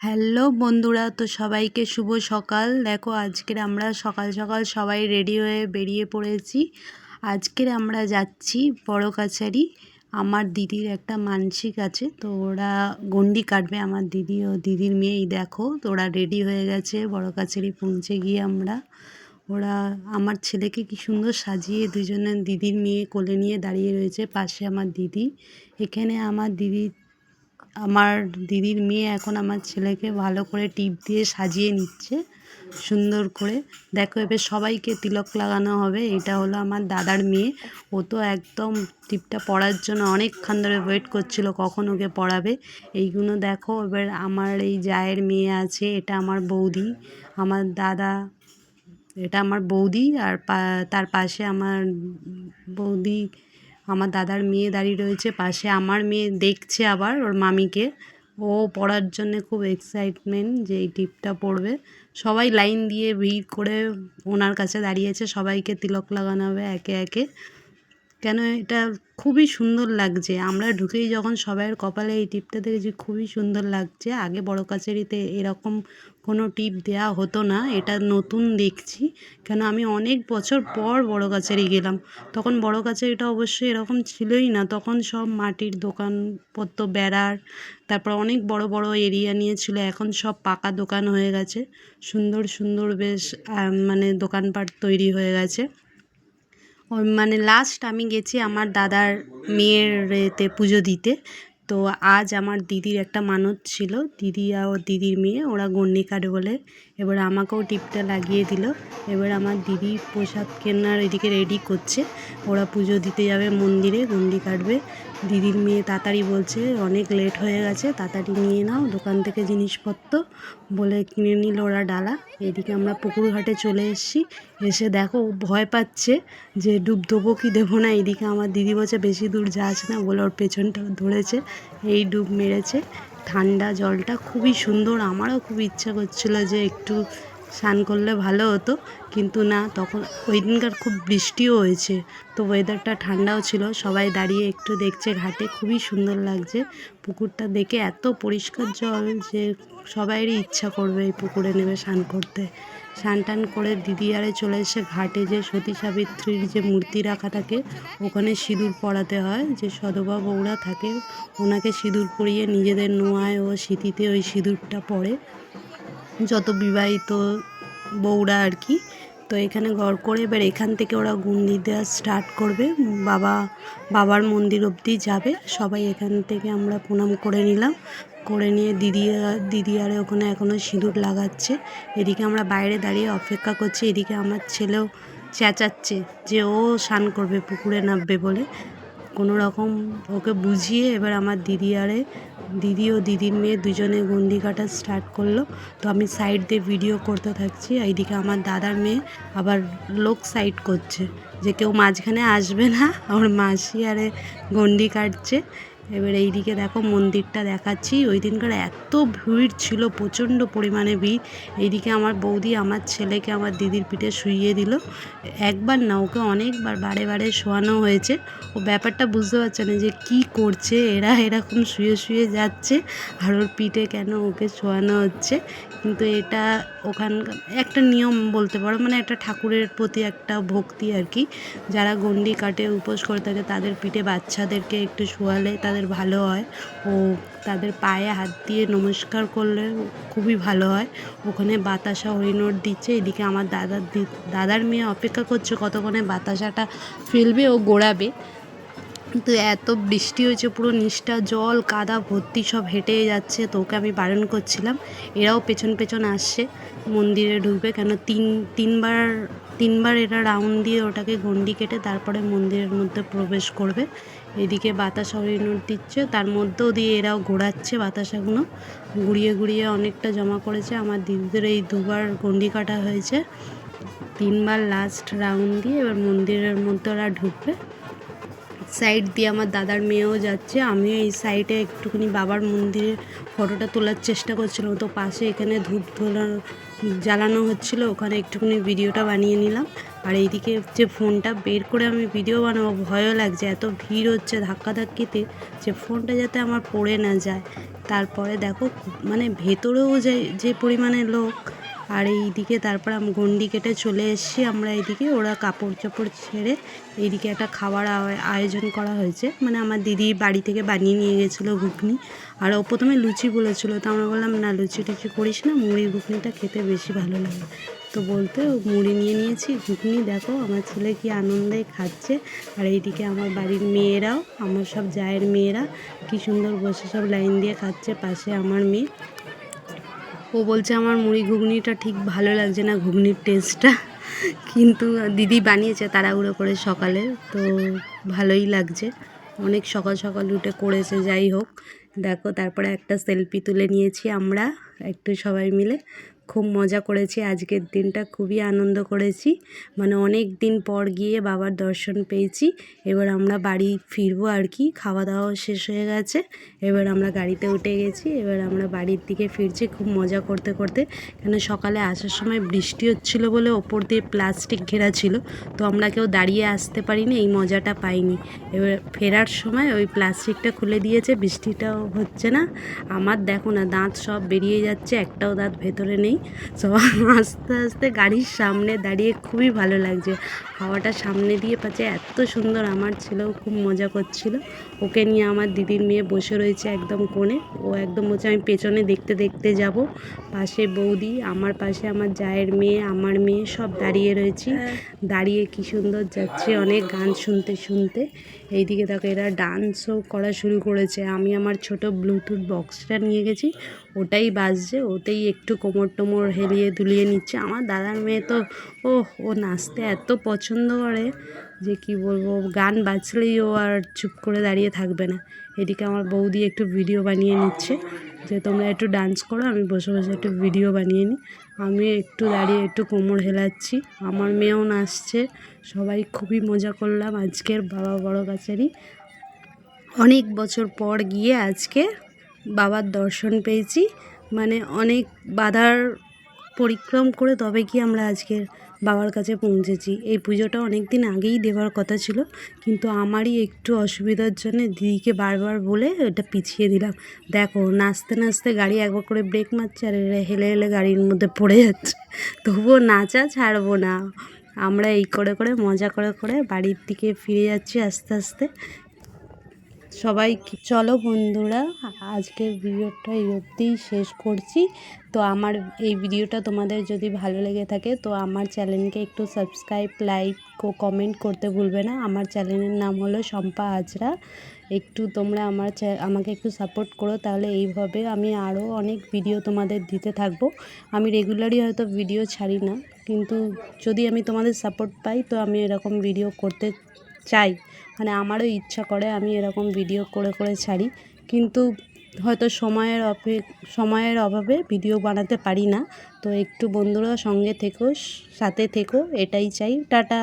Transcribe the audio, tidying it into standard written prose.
Hello বন্ধুরা, তো সবাইকে শুভ সকাল। দেখো আজকের আমরা সকাল সকাল সবাই রেডি হয়ে বেরিয়ে পড়েছি। আজকের আমরা যাচ্ছি বড় কাছারি। আমার দিদির একটা মানসিক আছে, তো ওরা গণ্ডি কাটবে। আমার দিদি ও দিদির মেয়েই দেখো, তো ওরা রেডি হয়ে গেছে। বড় কাছারি পৌঁছে গিয়ে ওরা আমার ছেলেকে কি সুন্দর সাজিয়ে দুজনে দিদির মেয়ে কোলে নিয়ে দাঁড়িয়ে রয়েছে। পাশে আমার দিদি। এখানে আমার দিদির মেয়ে এখন আমার ছেলেকে ভালো করে টিপ দিয়ে সাজিয়ে নিচ্ছে সুন্দর করে। দেখো এবার সবাইকে তিলক লাগানো হবে। এটা হলো আমার দাদার মেয়ে। ও তো একদম টিপটা পড়ার জন্য অনেকক্ষণ ধরে ওয়েট করছিল কখন ওকে পড়াবে। এইগুলো দেখো। এবার আমার এই জায়ের মেয়ে আছে, এটা আমার বৌদি। আমার দাদা, এটা আমার বৌদি। আর তার পাশে আমার বৌদি, আমার দাদার মেয়ে দাঁড়িয়ে রয়েছে। পাশে আমার মেয়ে দেখছে আবার ওর মামিকে। ও পড়ার জন্য খুব এক্সাইটমেন্ট যে এই টিপটা পড়বে। সবাই লাইন দিয়ে ভিড় করে ওনার কাছে দাঁড়িয়েছে। সবাইকে তিলক লাগানো হবে একে একে। কেন এটা খুবই সুন্দর লাগছে। আমরা ঢুকেই যখন সবাইয়ের কপালে এই টিপটা দেখেছি, খুবই সুন্দর লাগছে। আগে বড় কাছারিতে এরকম কোনো টিপ দেওয়া হতো না, এটা নতুন দেখছি। কেন আমি অনেক বছর পর বড় কাছারি গেলাম। তখন বড় কাছারিটা অবশ্যই এরকম ছিলই না। তখন সব মাটির দোকানপত্র, বেড়ার, তারপর অনেক বড় বড় এরিয়া নিয়েছিল। এখন সব পাকা দোকান হয়ে গেছে। সুন্দর সুন্দর বেশ মানে দোকানপাট তৈরি হয়ে গেছে। মানে লাস্ট আমি গেছি আমার দাদার মেয়ের এতে পুজো দিতে। তো আজ আমার দিদির একটা মানত ছিল। দিদি আর ওর দিদির মেয়ে ওরা গণ্ডি কাটে বলে এবার আমাকেও টিপটা লাগিয়ে দিল। এবার আমার দিদি প্রসাদ কেনার এদিকে রেডি করছে। ওরা পুজো দিতে যাবে মন্দিরে, গণ্ডি কাটবে। দিদির মেয়ে তাড়াতাড়ি বলছে অনেক লেট হয়ে গেছে, তাড়াতাড়ি নিয়ে নাও দোকান থেকে জিনিসপত্র বলে কিনে নিল ওরা ডালা। এদিকে আমরা পুকুর ঘাটে চলে এসেছি। এসে দেখো ভয় পাচ্ছে যে ডুব দেবো কি দেবো না। এইদিকে আমার দিদি বলছে বেশি দূর যাস না বলে ওর পেছনটা ধরেছে, এই ডুব মেরেছে। ঠান্ডা জলটা খুবই সুন্দর। আমারও খুব ইচ্ছা করছিল যে একটু স্নান করলে ভালো হতো, কিন্তু না, তখন ওই দিনকার খুব বৃষ্টিও হয়েছে, তো ওয়েদারটা ঠান্ডাও ছিল। সবাই দাঁড়িয়ে একটু দেখছে ঘাটে, খুবই সুন্দর লাগছে পুকুরটা দেখে। এত পরিষ্কার জল যে সবাইয়েরই ইচ্ছা করবে এই পুকুরে নেমে স্নান করতে। স্নান টান করে দিদি আরে চলে এসে ঘাটে যে সতী সাবিত্রীর যে মূর্তি রাখা থাকে ওখানে সিঁদুর পরাতে হয়। যে সধবা বউরা থাকে ওনাকে সিঁদুর পরিয়ে নিজেদের নোয়ায় ও স্মৃতিতে ওই সিঁদুরটা পরে যত বিবাহিত বউরা আর কি। তো এখানে ঘর করে এবার এখান থেকে ওরা গুন্ডি দেওয়া স্টার্ট করবে। বাবার মন্দির অবধি যাবে সবাই। এখান থেকে আমরা প্রণাম করে নিলাম। করে নিয়ে দিদি আরে ওখানে এখনও সিঁদুর লাগাচ্ছে। এদিকে আমরা বাইরে দাঁড়িয়ে অপেক্ষা করছি। এদিকে আমার ছেলেও চেঁচাচ্ছে যে ও স্নান করবে, পুকুরে নামবে বলে। কোনো রকম ওকে বুঝিয়ে এবার আমার দিদি ও দিদির মেয়ে দুজনে গণ্ডি কাটা স্টার্ট করলো। তো আমি সাইড দিয়ে ভিডিও করতে থাকছি। এইদিকে আমার দাদার মেয়ে আবার লোক সাইড করছে যে কেউ মাঝখানে আসবে না, আমার মাসি আরে গণ্ডি কাটছে। এবার এইদিকে দেখো মন্দিরটা দেখাচ্ছি। ওই দিনকার এত ভিড় ছিল, প্রচণ্ড পরিমাণে ভিড়। এইদিকে আমার বৌদি আমার ছেলেকে আমার দিদির পিঠে শুইয়ে দিল। একবার না, ওকে অনেকবার বারে বারে শোয়ানো হয়েছে। ও ব্যাপারটা বুঝতে পারছে না যে কি করছে, এরা এরকম শুয়ে শুয়ে যাচ্ছে আর ওর পিঠে কেন ওকে শোয়ানো হচ্ছে। কিন্তু এটা ওখানকার একটা নিয়ম বলতে পারো, মানে একটা ঠাকুরের প্রতি একটা ভক্তি আর কি। যারা গণ্ডি কাটে, উপোস করে থাকে, তাদের পিঠে বাচ্চাদেরকে একটু শোয়ালে তাদের ভালো হয়। ও তাদের পায়ে হাত দিয়ে নমস্কার করলে খুবই ভালো হয়। ওখানে বাতাসা হরিণোট দিচ্ছে। এদিকে আমার দাদার মেয়ে অপেক্ষা করছে কতক্ষণে বাতাসাটা ফেলবে ও গোড়াবে। কিন্তু এত বৃষ্টি হয়েছে, পুরো নিচটা জল কাদা ভর্তি, সব হেঁটে যাচ্ছে। তো ওকে আমি বারণ করছিলাম। এরাও পেছন পেছন আসছে মন্দিরে ঢুকবে। কেন তিনবার এরা রাউন্ড দিয়ে ওটাকে গণ্ডি কেটে তারপরে মন্দিরের মধ্যে প্রবেশ করবে। এদিকে বাতাসা হরিণোট দিচ্ছে, তার মধ্যেও দিয়ে এরাও ঘোরাচ্ছে বাতাসাগুলো। ঘুরিয়ে ঘুরিয়ে অনেকটা জমা করেছে। আমার দিদিদের এই দুবার গণ্ডি কাটা হয়েছে, তিনবার লাস্ট রাউন্ড দিয়ে এবার মন্দিরের মধ্যে ওরা ঢুকবে। সাইড দিয়ে আমার দাদার মেয়েও যাচ্ছে। আমিও এই সাইডে একটুখানি বাবার মন্দিরের ফটোটা তোলার চেষ্টা করছিলাম। তো পাশে এখানে ধূপ জ্বালানো হচ্ছিলো, ওখানে একটুখানি ভিডিওটা বানিয়ে নিলাম। আর এইদিকে যে ফোনটা বের করে আমি ভিডিও বানাবো, ভয়ও লাগছে, এত ভিড় হচ্ছে ধাক্কাধাক্কিতে, যে ফোনটা যাতে আমার পড়ে না যায়। তারপরে দেখো মানে ভেতরেও যে পরিমাণে লোক। আর এইদিকে তারপর গন্ডি কেটে চলে এসেছি আমরা এইদিকে। ওরা কাপড় চোপড় ছেড়ে এইদিকে একটা খাবার আয়োজন করা হয়েছে, মানে আমার দিদি বাড়ি থেকে বানিয়ে নিয়ে গেছিলো ঘুগনি। আর ও প্রথমে লুচি বলেছিলো, তো আমরা বললাম না লুচি টুচি করিস না, মুড়ির ঘুগনিটা খেতে বেশি ভালো লাগে। তো বলতে মুড়ি নিয়ে নিয়েছি, ঘুগনি দেখো আমার ছেলে কি আনন্দে খাচ্ছে। আর এইদিকে আমার বাড়ির মেয়েরাও, আমার সব জায়ের মেয়েরা কি সুন্দর বসে সব লাইন দিয়ে খাচ্ছে। পাশে আমার মেয়ে, ও বলছে আমার মুড়ি ঘুগনিটা ঠিক ভালো লাগছে না, ঘুগনির টেস্টটা। কিন্তু দিদি বানিয়েছে তাড়াহুড়ো করে সকালে, তো ভালোই লাগছে। অনেক সকাল সকাল উঠে করেছে, যাই হোক। দেখো তারপরে একটা সেলফি তুলে নিয়েছি আমরা একটু সবাই মিলে। খুব মজা করেছি আজকের দিনটা, খুবই আনন্দ করেছি। মানে অনেক দিন পর গিয়ে বাবার দর্শন পেয়েছি। এবার আমরা বাড়ি ফিরবো আর কি, খাওয়া দাওয়াও শেষ হয়ে গেছে। এবার আমরা গাড়িতে উঠে গেছি, এবার আমরা বাড়ির দিকে ফিরছি খুব মজা করতে করতে। কেন সকালে আসার সময় বৃষ্টি হচ্ছিল বলে ওপর দিয়ে প্লাস্টিক ঘেরা ছিল, তো আমরা কেউ দাঁড়িয়ে আসতে পারিনি, এই মজাটা পাইনি। এবার ফেরার সময় ওই প্লাস্টিকটা খুলে দিয়েছে, বৃষ্টিটাও হচ্ছে না। আমার দেখো না দাঁত সব বেরিয়ে যাচ্ছে, একটাও দাঁত ভেতরে নেই। সব আস্তে আস্তে গাড়ির সামনে দাঁড়িয়ে খুবই ভালো লাগছে, হাওয়াটা সামনে দিয়ে পাচ্ছে এত সুন্দর। আমার ছেলেও খুব মজা করছিল, ওকে নিয়ে আমার দিদির মেয়ে বসে রয়েছে একদম কোণে। ও একদম বলছে আমি পেছনে দেখতে দেখতে যাব। পাশে বৌদি, আমার পাশে আমার জায়ের মেয়ে, আমার মেয়ে সব দাঁড়িয়ে রয়েছি। দাঁড়িয়ে কি সুন্দর যাচ্ছে, অনেক গান শুনতে শুনতে। এইদিকে দেখো এরা ডান্সও করা শুরু করেছে। আমি আমার ছোট ব্লুটুথ বক্সটা নিয়ে গেছি, ওটাই বাজছে, ওটাই একটু কোমর টোমর হেলিয়ে দুলিয়ে নিচ্ছে। আমার দাদার মেয়ে তো ও নাচতে এত পছন্দ করে যে কি বলবো, গান বাজলেই ও আর চুপ করে দাঁড়িয়ে থাকবে না। এদিকে আমার বৌদি একটু ভিডিও বানিয়ে নিচ্ছে, যে তোমরা একটু ডান্স করো, আমি বসে বসে একটু ভিডিও বানিয়ে নিই। আমি একটু দাঁড়িয়ে একটু কোমর হেলাচ্ছি, আমার মেয়েও নাচছে। সবাই খুবই মজা করলাম আজকের বাবা বড় কাছারি। অনেক বছর পর গিয়ে আজকে বাবার দর্শন পেয়েছি, মানে অনেক বাধার পরিক্রম করে তবে কি আমরা আজকের বাবার কাছে পৌঁছেছি। এই পুজোটা অনেক দিন আগেই দেওয়ার কথা ছিল, কিন্তু আমারই একটু অসুবিধার জন্য দিদিকে বারবার বলে ওটা পিছিয়ে দিলাম। দেখো নাচতে নাচতে গাড়ি একবার করে ব্রেক মারছে, আর এরা হেলে হেলে গাড়ির মধ্যে পড়ে যাচ্ছে। তবুও নাচা ছাড়বো না। আমরা এই করে করে মজা করে করে বাড়ির দিকে ফিরে যাচ্ছি আস্তে আস্তে। সবাই চলো বন্ধুরা, আজকের ভিডিওটা এই অবধিই শেষ করছি। তো আমার এই ভিডিওটা তোমাদের যদি ভালো লেগে থাকে তো আমার চ্যানেলকে একটু সাবস্ক্রাইব, লাইক ও কমেন্ট করতে ভুলবে না। আমার চ্যানেলের নাম হলো শম্পা হাজরা। একটু তোমরা আমাকে একটু সাপোর্ট করো, তাহলে এইভাবে আমি আরও অনেক ভিডিও তোমাদের দিতে থাকবো। আমি রেগুলারই হয়তো ভিডিও ছাড়ি না, কিন্তু যদি আমি তোমাদের সাপোর্ট পাই তো আমি এরকম ভিডিও করতে চাই। মানে আমারও ইচ্ছা করে আমি এরকম ভিডিও করে করে ছাড়ি, কিন্তু হয়তো সময়ের অভাবে ভিডিও বানাতে পারি না। তো একটু বন্ধুরা সঙ্গে থেকো, সাথে থেকো, এটাই চাই। টাটা।